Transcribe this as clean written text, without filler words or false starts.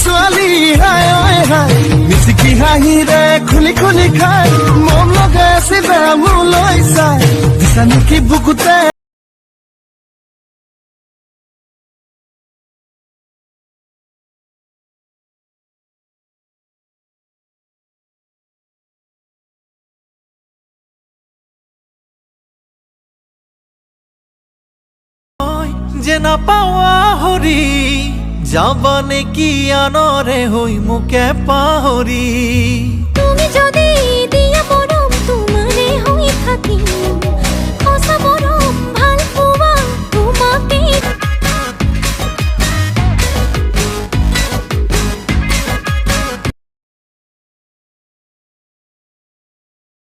ছোৱালী হাই ঐ হাই মিচিকি হাঁহিৰে খুলি খুলি খাই মন লগাই আছিলে মোলৈ চাই দিছা নেকি বুকুতে যে নাপাৱা হৰি যাবা নেকি আনৰে হৈ মোকে পাহৰি তুমি যদি দিয়া মৰম তোমাৰে হৈ থাকিম সঁচা